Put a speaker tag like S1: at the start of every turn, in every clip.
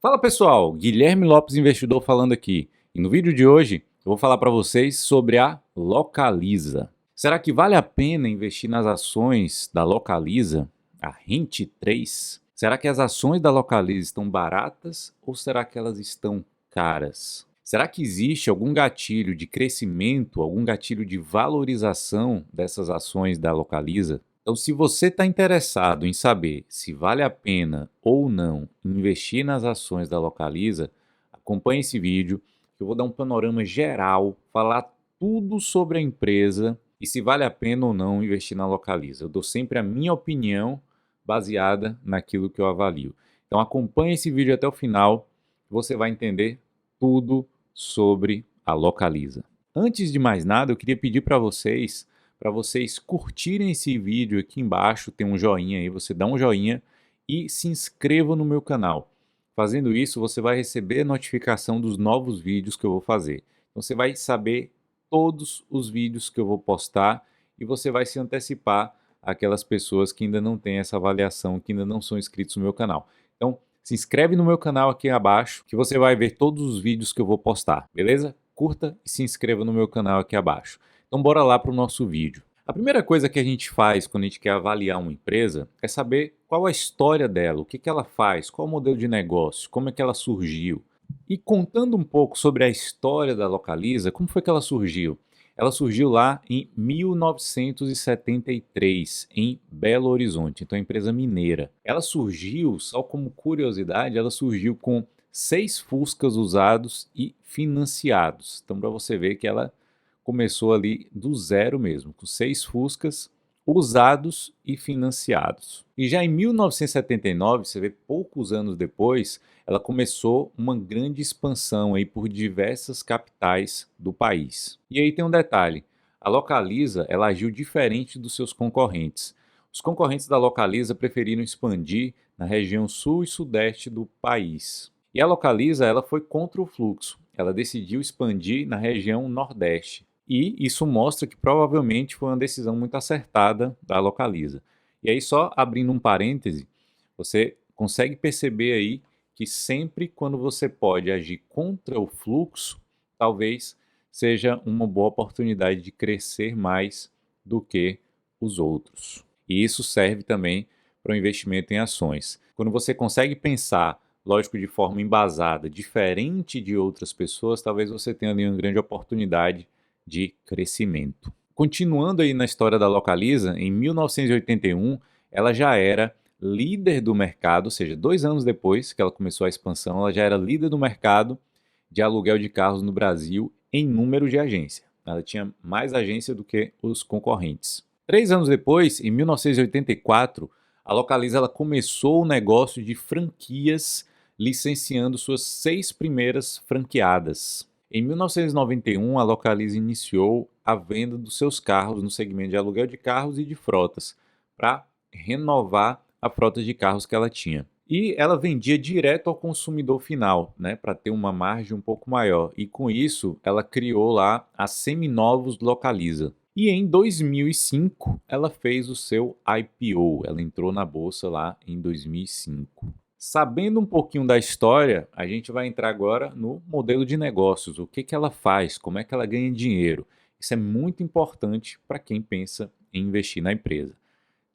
S1: Fala pessoal, Guilherme Lopes Investidor falando aqui. E no vídeo de hoje eu vou falar para vocês sobre a Localiza. Será que vale a pena investir nas ações da Localiza, a Rent3? Será que as ações da Localiza estão baratas ou será que elas estão caras? Será que existe algum gatilho de crescimento, algum gatilho de valorização dessas ações da Localiza? Então, se você está interessado em saber se vale a pena ou não investir nas ações da Localiza, acompanhe esse vídeo, que eu vou dar um panorama geral, falar tudo sobre a empresa e se vale a pena ou não investir na Localiza. Eu dou sempre a minha opinião baseada naquilo que eu avalio. Então, acompanhe esse vídeo até o final, você vai entender tudo sobre a Localiza. Antes de mais nada, eu queria pedir para vocês curtirem esse vídeo aqui embaixo, tem um joinha aí, você dá um joinha e se inscreva no meu canal. Fazendo isso, você vai receber notificação dos novos vídeos que eu vou fazer. Então você vai saber todos os vídeos que eu vou postar e você vai se antecipar àquelas pessoas que ainda não têm essa avaliação, que ainda não são inscritos no meu canal. Então, se inscreve no meu canal aqui abaixo, que você vai ver todos os vídeos que eu vou postar, beleza? Curta e se inscreva no meu canal aqui abaixo. Então bora lá para o nosso vídeo. A primeira coisa que a gente faz quando a gente quer avaliar uma empresa é saber qual a história dela, o que ela faz, qual o modelo de negócio, como é que ela surgiu. E contando um pouco sobre a história da Localiza, como foi que ela surgiu? Ela surgiu lá em 1973, em Belo Horizonte, então é uma empresa mineira. Ela surgiu, só como curiosidade, ela surgiu com 6 Fuscas usados e financiados. Então para você ver que ela começou ali do zero mesmo, com 6 Fuscas usados e financiados. E já em 1979, você vê poucos anos depois, ela começou uma grande expansão aí por diversas capitais do país. E aí tem um detalhe, a Localiza ela agiu diferente dos seus concorrentes. Os concorrentes da Localiza preferiram expandir na região sul e sudeste do país. E a Localiza ela foi contra o fluxo, ela decidiu expandir na região nordeste. E isso mostra que provavelmente foi uma decisão muito acertada da Localiza. E aí, só abrindo um parêntese, você consegue perceber aí que sempre quando você pode agir contra o fluxo, talvez seja uma boa oportunidade de crescer mais do que os outros. E isso serve também para o investimento em ações. Quando você consegue pensar, lógico, de forma embasada, diferente de outras pessoas, talvez você tenha ali uma grande oportunidade de crescimento. Continuando aí na história da Localiza, em 1981 ela já era líder do mercado, ou seja, 2 anos depois que ela começou a expansão, ela já era líder do mercado de aluguel de carros no Brasil em número de agência. Ela tinha mais agência do que os concorrentes. 3 anos depois, em 1984, a Localiza ela começou o negócio de franquias, licenciando suas 6 primeiras franqueadas. Em 1991, a Localiza iniciou a venda dos seus carros no segmento de aluguel de carros e de frotas, para renovar a frota de carros que ela tinha. E ela vendia direto ao consumidor final, né, para ter uma margem um pouco maior. E com isso, ela criou lá a Seminovos Localiza. E em 2005, ela fez o seu IPO. Ela entrou na bolsa lá em 2005. Sabendo um pouquinho da história, a gente vai entrar agora no modelo de negócios, o que ela faz, como é que ela ganha dinheiro. Isso é muito importante para quem pensa em investir na empresa.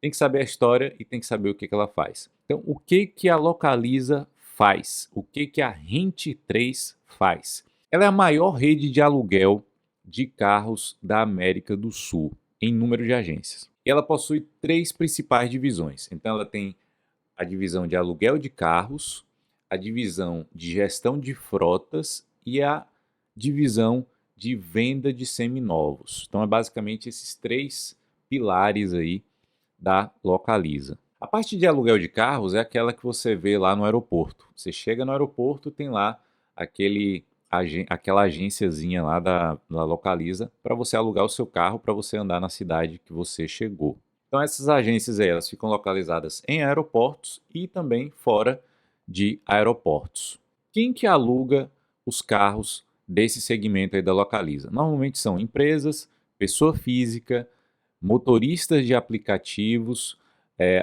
S1: Tem que saber a história e tem que saber o que ela faz. Então, o que a Localiza faz? O que a Rent3 faz? Ela é a maior rede de aluguel de carros da América do Sul, em número de agências. E ela possui 3 principais divisões. Então, ela tem a divisão de aluguel de carros, a divisão de gestão de frotas e a divisão de venda de seminovos. Então é basicamente esses 3 pilares aí da Localiza. A parte de aluguel de carros é aquela que você vê lá no aeroporto. Você chega no aeroporto, tem lá aquela agênciazinha lá da Localiza para você alugar o seu carro para você andar na cidade que você chegou. Então essas agências aí, elas ficam localizadas em aeroportos e também fora de aeroportos. Quem que aluga os carros desse segmento aí da Localiza? Normalmente são empresas, pessoa física, motoristas de aplicativos,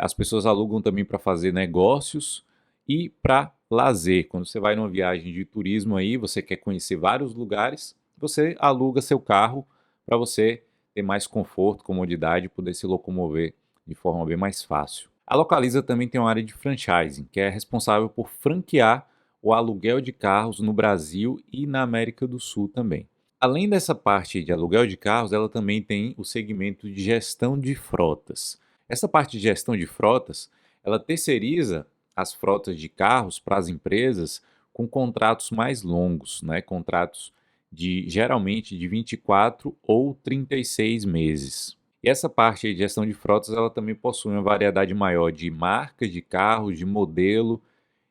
S1: as pessoas alugam também para fazer negócios e para lazer. Quando você vai numa viagem de turismo aí, você quer conhecer vários lugares, você aluga seu carro para você ter mais conforto, comodidade e poder se locomover de forma bem mais fácil. A Localiza também tem uma área de franchising, que é responsável por franquear o aluguel de carros no Brasil e na América do Sul também. Além dessa parte de aluguel de carros, ela também tem o segmento de gestão de frotas. Essa parte de gestão de frotas, ela terceiriza as frotas de carros para as empresas com contratos mais longos, né? Contratos de geralmente de 24 ou 36 meses. E essa parte aí de gestão de frotas, ela também possui uma variedade maior de marcas de carros, de modelo,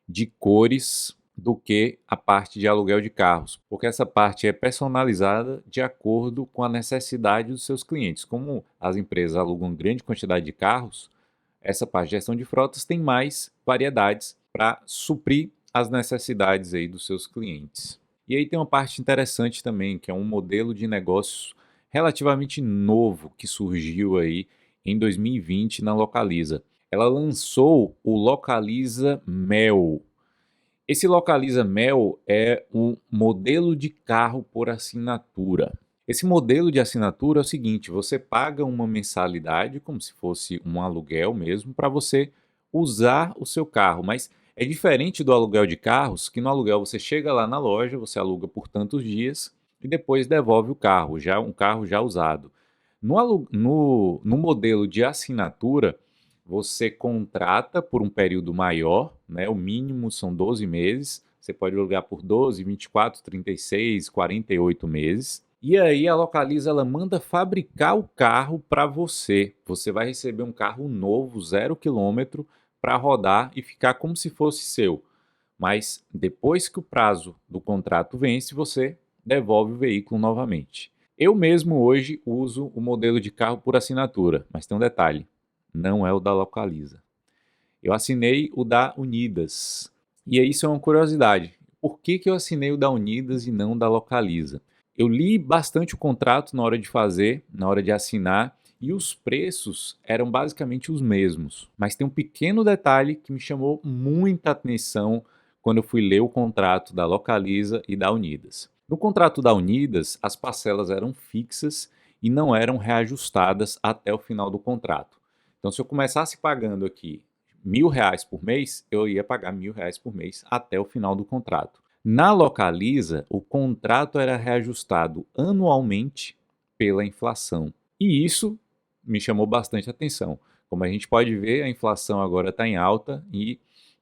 S1: de cores do que a parte de aluguel de carros, porque essa parte é personalizada de acordo com a necessidade dos seus clientes. Como as empresas alugam grande quantidade de carros, essa parte de gestão de frotas tem mais variedades para suprir as necessidades aí dos seus clientes. E aí tem uma parte interessante também, que é um modelo de negócios relativamente novo que surgiu aí em 2020 na Localiza. Ela lançou o Localiza Mel. Esse Localiza Mel é um modelo de carro por assinatura. Esse modelo de assinatura é o seguinte: você paga uma mensalidade, como se fosse um aluguel mesmo, para você usar o seu carro. Mas é diferente do aluguel de carros, que no aluguel você chega lá na loja, você aluga por tantos dias e depois devolve o carro, já um carro já usado. No modelo de assinatura, você contrata por um período maior, né? O mínimo são 12 meses. Você pode alugar por 12, 24, 36, 48 meses. E aí a Localiza ela manda fabricar o carro para você. Você vai receber um carro novo, 0 km, para rodar e ficar como se fosse seu. Mas depois que o prazo do contrato vence, você devolve o veículo novamente. Eu mesmo hoje uso o modelo de carro por assinatura, mas tem um detalhe: não é o da Localiza. Eu assinei o da Unidas. E aí isso é uma curiosidade. Por que eu assinei o da Unidas e não o da Localiza? Eu li bastante o contrato na hora de fazer, na hora de assinar, e os preços eram basicamente os mesmos. Mas tem um pequeno detalhe que me chamou muita atenção quando eu fui ler o contrato da Localiza e da Unidas. No contrato da Unidas, as parcelas eram fixas e não eram reajustadas até o final do contrato. Então, se eu começasse pagando aqui R$ 1.000 por mês, eu ia pagar R$ 1.000 por mês até o final do contrato. Na Localiza, o contrato era reajustado anualmente pela inflação. E isso me chamou bastante atenção. Como a gente pode ver, a inflação agora está em alta e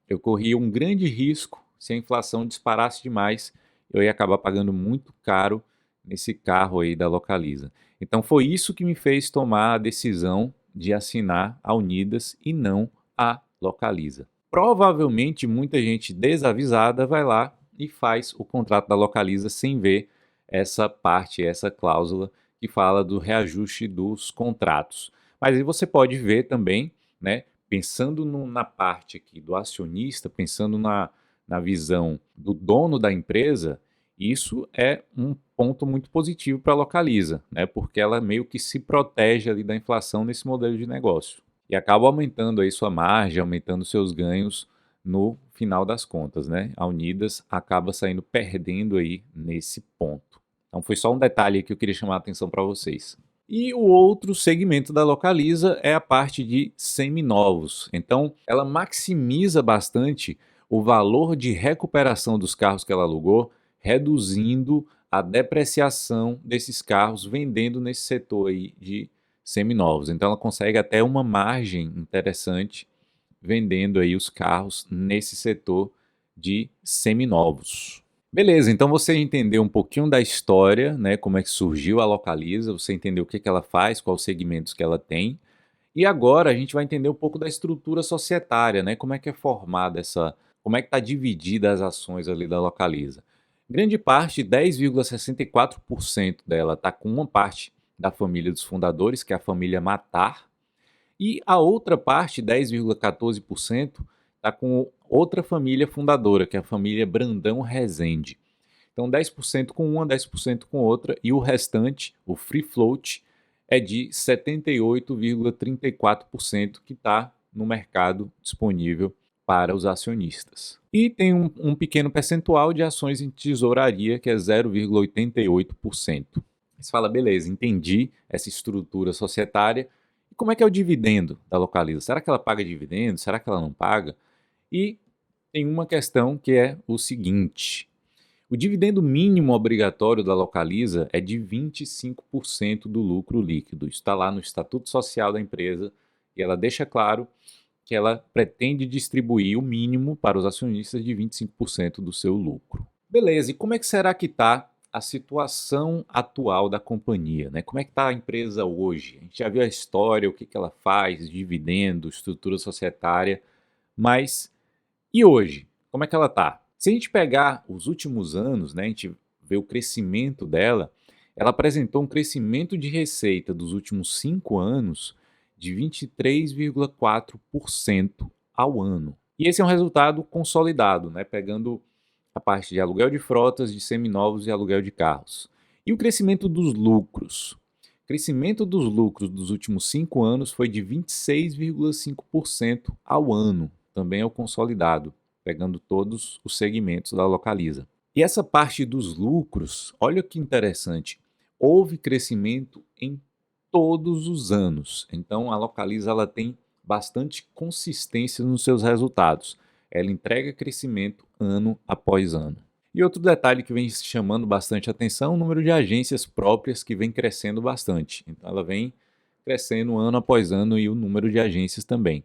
S1: eu corria um grande risco se a inflação disparasse demais. Eu ia acabar pagando muito caro nesse carro aí da Localiza. Então foi isso que me fez tomar a decisão de assinar a Unidas e não a Localiza. Provavelmente muita gente desavisada vai lá e faz o contrato da Localiza sem ver essa parte, essa cláusula que fala do reajuste dos contratos. Mas aí você pode ver também, né, pensando na parte aqui do acionista, pensando na visão do dono da empresa, isso é um ponto muito positivo para a Localiza, né, porque ela meio que se protege ali da inflação nesse modelo de negócio e acaba aumentando aí sua margem, aumentando seus ganhos no final das contas, né? A Unidas acaba saindo perdendo aí nesse ponto. Então foi só um detalhe que eu queria chamar a atenção para vocês. E o outro segmento da Localiza é a parte de seminovos. Então ela maximiza bastante o valor de recuperação dos carros que ela alugou, reduzindo a depreciação desses carros, vendendo nesse setor aí de seminovos. Então ela consegue até uma margem interessante vendendo aí os carros nesse setor de seminovos. Beleza, então você entendeu um pouquinho da história, né, como é que surgiu a Localiza, você entendeu o que ela faz, quais os segmentos que ela tem. E agora a gente vai entender um pouco da estrutura societária, né, como é que é formada essa, como é que está dividida as ações ali da Localiza. Grande parte, 10,64% dela está com uma parte da família dos fundadores, que é a família Matar, e a outra parte, 10,14%, está com outra família fundadora, que é a família Brandão Rezende. Então 10% com uma, 10% com outra, e o restante, o free float, é de 78,34% que está no mercado disponível para os acionistas. E tem um pequeno percentual de ações em tesouraria, que é 0,88%. Você fala, beleza, entendi essa estrutura societária. E como é que é o dividendo da Localiza? Será que ela paga dividendo? Será que ela não paga? E tem uma questão que é o seguinte: o dividendo mínimo obrigatório da Localiza é de 25% do lucro líquido. Isso está lá no Estatuto Social da empresa e ela deixa claro que ela pretende distribuir o mínimo para os acionistas de 25% do seu lucro. Beleza, e como é que será que está a situação atual da companhia, né? Como é que está a empresa hoje? A gente já viu a história, o que ela faz, dividendo, estrutura societária, mas e hoje? Como é que ela está? Se a gente pegar os últimos anos, né, a gente vê o crescimento dela, ela apresentou um crescimento de receita dos últimos 5 anos de 23,4% ao ano. E esse é um resultado consolidado, né, pegando a parte de aluguel de frotas, de seminovos e aluguel de carros. E o crescimento dos lucros? O crescimento dos lucros dos últimos 5 anos foi de 26,5% ao ano, também é o consolidado, pegando todos os segmentos da Localiza. E essa parte dos lucros, olha que interessante, houve crescimento em todos os anos. Então a Localiza ela tem bastante consistência nos seus resultados. Ela entrega crescimento ano após ano. E outro detalhe que vem chamando bastante atenção é o número de agências próprias que vem crescendo bastante. Então ela vem crescendo ano após ano e o número de agências também.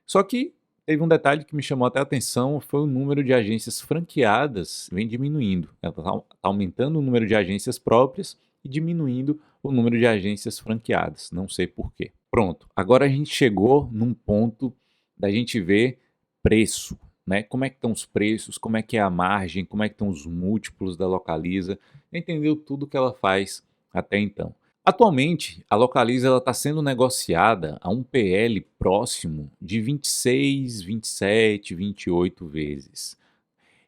S1: Só que teve um detalhe que me chamou até a atenção, foi o número de agências franqueadas vem diminuindo. Ela está aumentando o número de agências próprias e diminuindo o número de agências franqueadas. Não sei por quê. Pronto, agora a gente chegou num ponto da gente ver preço, né? Como é que estão os preços, como é que é a margem, como é que estão os múltiplos da Localiza, entendeu tudo que ela faz até então. Atualmente, a Localiza está sendo negociada a um PL próximo de 26, 27, 28 vezes.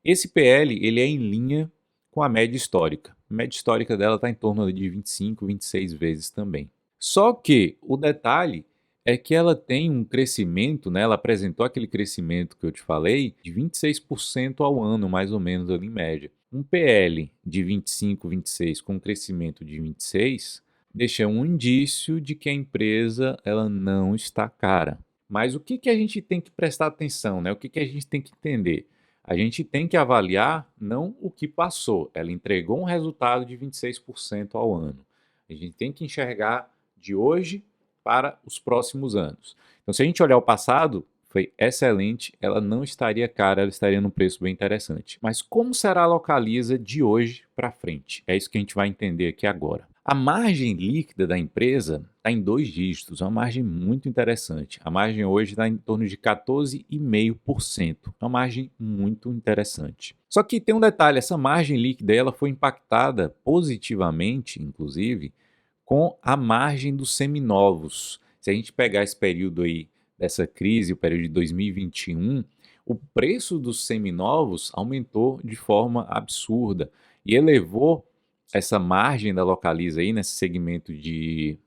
S1: Esse PL ele é em linha com a média histórica. A média histórica dela está em torno de 25, 26 vezes também. Só que o detalhe é que ela tem um crescimento, né? Ela apresentou aquele crescimento que eu te falei de 26% ao ano, mais ou menos ali em média. Um PL de 25, 26 com um crescimento de 26 deixa um indício de que a empresa ela não está cara. Mas o que a gente tem que prestar atenção, né? O que a gente tem que entender? A gente tem que avaliar não o que passou. Ela entregou um resultado de 26% ao ano. A gente tem que enxergar de hoje para os próximos anos. Então, se a gente olhar o passado, foi excelente, ela não estaria cara, ela estaria num preço bem interessante. Mas como será a Localiza de hoje para frente? É isso que a gente vai entender aqui agora. A margem líquida da empresa está em 2 dígitos, é uma margem muito interessante. A margem hoje está em torno de 14,5%, é uma margem muito interessante. Só que tem um detalhe, essa margem líquida ela foi impactada positivamente, inclusive, com a margem dos seminovos. Se a gente pegar esse período aí dessa crise, o período de 2021, o preço dos seminovos aumentou de forma absurda e elevou essa margem da Localiza aí nesse segmento de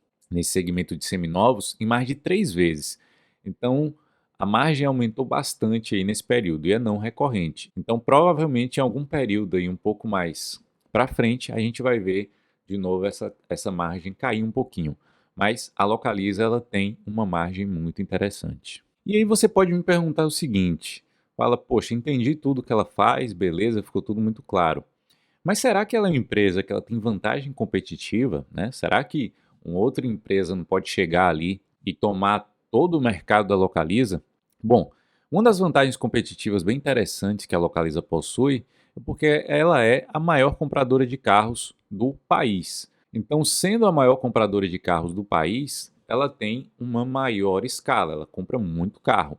S1: seminovos em mais de 3 vezes. Então, a margem aumentou bastante aí nesse período e é não recorrente. Então, provavelmente em algum período aí um pouco mais para frente, a gente vai ver de novo essa margem cair um pouquinho. Mas a Localiza ela tem uma margem muito interessante. E aí você pode me perguntar o seguinte, fala, poxa, entendi tudo que ela faz, beleza, ficou tudo muito claro. Mas será que ela é uma empresa que ela tem vantagem competitiva, né? Será que uma outra empresa não pode chegar ali e tomar todo o mercado da Localiza? Bom, uma das vantagens competitivas bem interessantes que a Localiza possui é porque ela é a maior compradora de carros do país. Então, sendo a maior compradora de carros do país, ela tem uma maior escala, ela compra muito carro.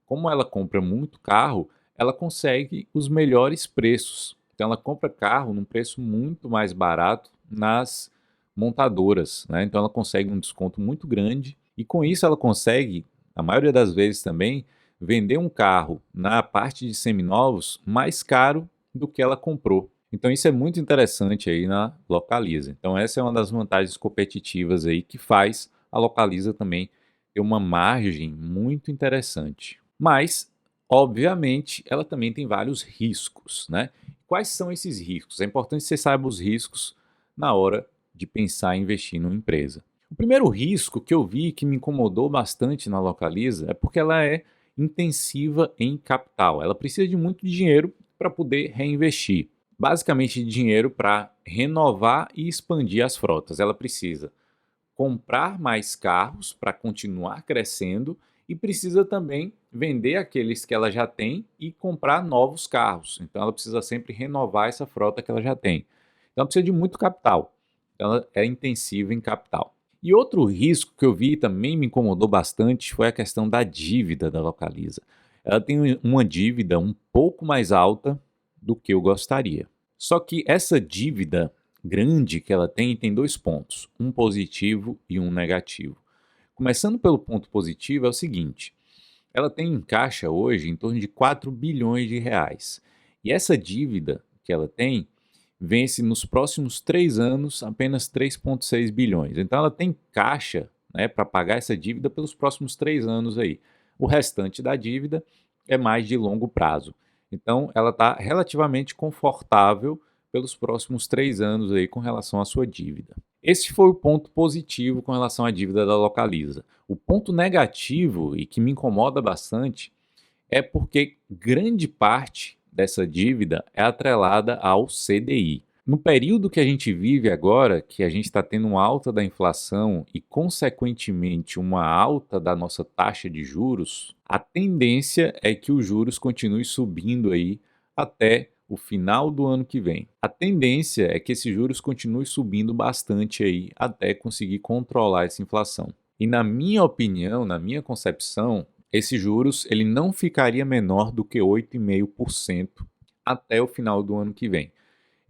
S1: Como ela compra muito carro, ela consegue os melhores preços. Então ela compra carro num preço muito mais barato nas montadoras, né? Então ela consegue um desconto muito grande e com isso ela consegue, a maioria das vezes também, vender um carro na parte de seminovos mais caro do que ela comprou. Então isso é muito interessante aí na Localiza. Então essa é uma das vantagens competitivas aí que faz a Localiza também ter uma margem muito interessante. Mas obviamente, ela também tem vários riscos, né? Quais são esses riscos? É importante que você saiba os riscos na hora de pensar em investir numa empresa. O primeiro risco que eu vi que me incomodou bastante na Localiza é porque ela é intensiva em capital. Ela precisa de muito dinheiro para poder reinvestir. Basicamente, dinheiro para renovar e expandir as frotas. Ela precisa comprar mais carros para continuar crescendo e precisa também vender aqueles que ela já tem e comprar novos carros. Então ela precisa sempre renovar essa frota que ela já tem. Então ela precisa de muito capital. Então ela é intensiva em capital. E outro risco que eu vi e também me incomodou bastante foi a questão da dívida da Localiza. Ela tem uma dívida um pouco mais alta do que eu gostaria. Só que essa dívida grande que ela tem dois pontos, um positivo e um negativo. Começando pelo ponto positivo é o seguinte, ela tem em caixa hoje em torno de 4 bilhões de reais. E essa dívida que ela tem vence nos próximos 3 anos apenas 3,6 bilhões. Então ela tem caixa, né, para pagar essa dívida pelos próximos 3 anos aí. O restante da dívida é mais de longo prazo. Então ela está relativamente confortável pelos próximos 3 anos aí com relação à sua dívida. Esse foi o ponto positivo com relação à dívida da Localiza. O ponto negativo, e que me incomoda bastante, é porque grande parte dessa dívida é atrelada ao CDI. No período que a gente vive agora, que a gente está tendo uma alta da inflação e, consequentemente, uma alta da nossa taxa de juros, a tendência é que os juros continuem subindo aí até o final do ano que vem. A tendência é que esses juros continuem subindo bastante aí até conseguir controlar essa inflação. E na minha opinião, na minha concepção, esse juros ele não ficaria menor do que 8,5% até o final do ano que vem.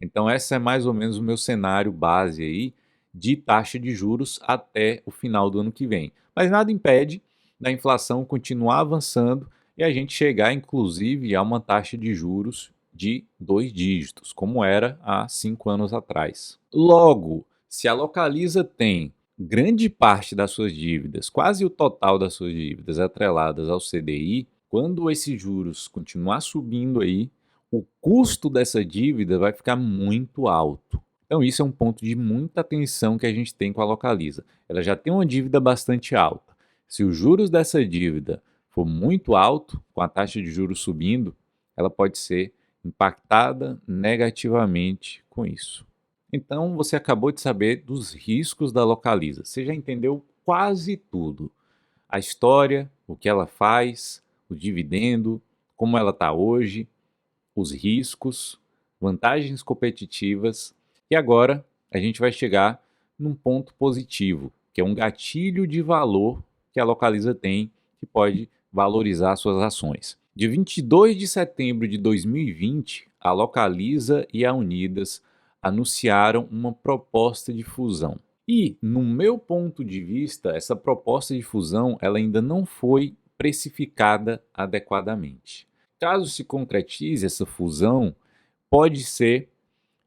S1: Então essa é mais ou menos o meu cenário base aí de taxa de juros até o final do ano que vem. Mas nada impede da inflação continuar avançando e a gente chegar inclusive a uma taxa de juros de 2 dígitos, como era há 5 anos atrás. Logo, se a Localiza tem grande parte das suas dívidas, quase o total das suas dívidas atreladas ao CDI, quando esses juros continuar subindo aí, o custo dessa dívida vai ficar muito alto. Então isso é um ponto de muita atenção que a gente tem com a Localiza. Ela já tem uma dívida bastante alta. Se os juros dessa dívida for muito alto, com a taxa de juros subindo, ela pode ser impactada negativamente com isso. Então você acabou de saber dos riscos da Localiza. Você já entendeu quase tudo. A história, o que ela faz, o dividendo, como ela está hoje, os riscos, vantagens competitivas. E agora a gente vai chegar num ponto positivo, que é um gatilho de valor que a Localiza tem que pode valorizar suas ações. De 22 de setembro de 2020, a Localiza e a Unidas anunciaram uma proposta de fusão. E, no meu ponto de vista, essa proposta de fusão ela ainda não foi precificada adequadamente. Caso se concretize essa fusão, pode ser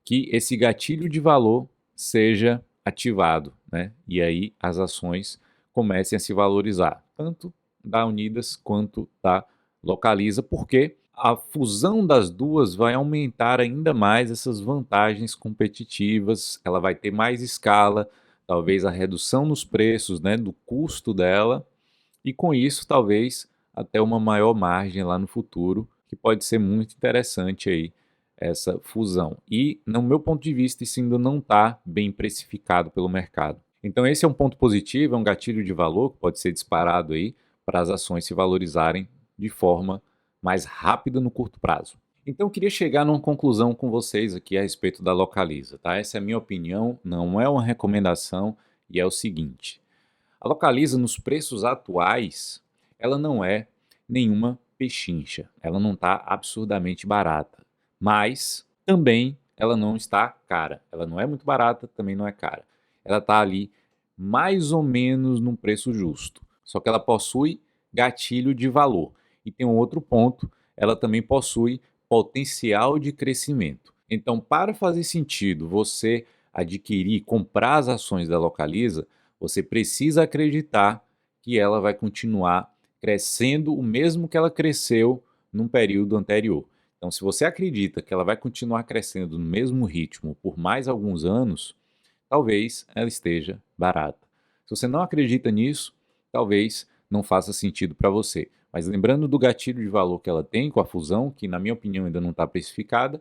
S1: que esse gatilho de valor seja ativado, né? E aí as ações comecem a se valorizar, tanto da Unidas quanto da Localiza, porque a fusão das duas vai aumentar ainda mais essas vantagens competitivas, ela vai ter mais escala, talvez a redução nos preços, né, do custo dela, e com isso talvez até uma maior margem lá no futuro, que pode ser muito interessante aí essa fusão. E, no meu ponto de vista, isso ainda não está bem precificado pelo mercado. Então esse é um ponto positivo, é um gatilho de valor que pode ser disparado aí para as ações se valorizarem de forma mais rápida no curto prazo. Então eu queria chegar numa conclusão com vocês aqui a respeito da Localiza, tá? Essa é a minha opinião, não é uma recomendação e é o seguinte: a Localiza nos preços atuais, ela não é nenhuma pechincha, ela não está absurdamente barata, mas também ela não está cara, ela não é muito barata, também não é cara, ela está ali mais ou menos num preço justo, só que ela possui gatilho de valor. E tem um outro ponto, ela também possui potencial de crescimento. Então, para fazer sentido você adquirir, comprar as ações da Localiza, você precisa acreditar que ela vai continuar crescendo o mesmo que ela cresceu num período anterior. Então, se você acredita que ela vai continuar crescendo no mesmo ritmo por mais alguns anos, talvez ela esteja barata. Se você não acredita nisso, talvez não faça sentido para você. Mas lembrando do gatilho de valor que ela tem com a fusão, que na minha opinião ainda não está precificada,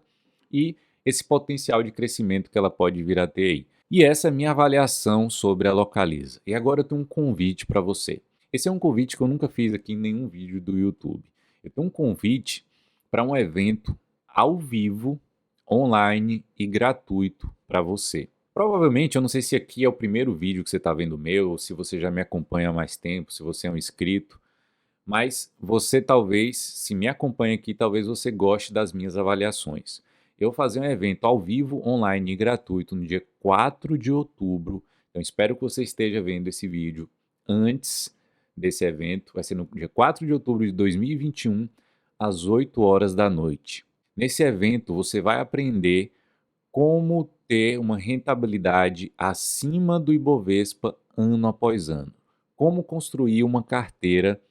S1: e esse potencial de crescimento que ela pode vir a ter aí. E essa é a minha avaliação sobre a Localiza. E agora eu tenho um convite para você. Esse é um convite que eu nunca fiz aqui em nenhum vídeo do YouTube. Eu tenho um convite para um evento ao vivo, online e gratuito para você. Provavelmente, eu não sei se aqui é o primeiro vídeo que você está vendo meu, ou se você já me acompanha há mais tempo, se você é um inscrito, mas você talvez, se me acompanha aqui, talvez você goste das minhas avaliações. Eu vou fazer um evento ao vivo, online e gratuito no dia 4 de outubro. Então espero que você esteja vendo esse vídeo antes desse evento. Vai ser no dia 4 de outubro de 2021, às 8 horas da noite. Nesse evento você vai aprender como ter uma rentabilidade acima do Ibovespa ano após ano. Como construir uma carteira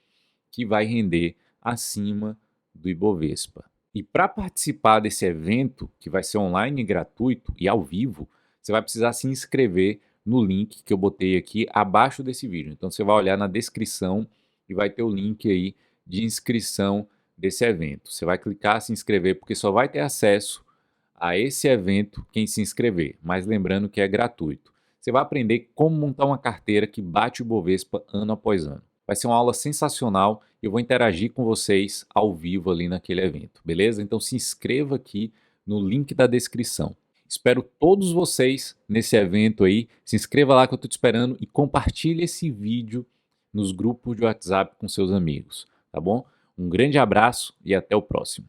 S1: que vai render acima do Ibovespa. E para participar desse evento, que vai ser online e gratuito e ao vivo, você vai precisar se inscrever no link que eu botei aqui abaixo desse vídeo. Então você vai olhar na descrição e vai ter o link aí de inscrição desse evento. Você vai clicar se inscrever porque só vai ter acesso a esse evento quem se inscrever, mas lembrando que é gratuito. Você vai aprender como montar uma carteira que bate o Ibovespa ano após ano. Vai ser uma aula sensacional e eu vou interagir com vocês ao vivo ali naquele evento, beleza? Então se inscreva aqui no link da descrição. Espero todos vocês nesse evento aí. Se inscreva lá que eu estou te esperando e compartilhe esse vídeo nos grupos de WhatsApp com seus amigos, tá bom? Um grande abraço e até o próximo.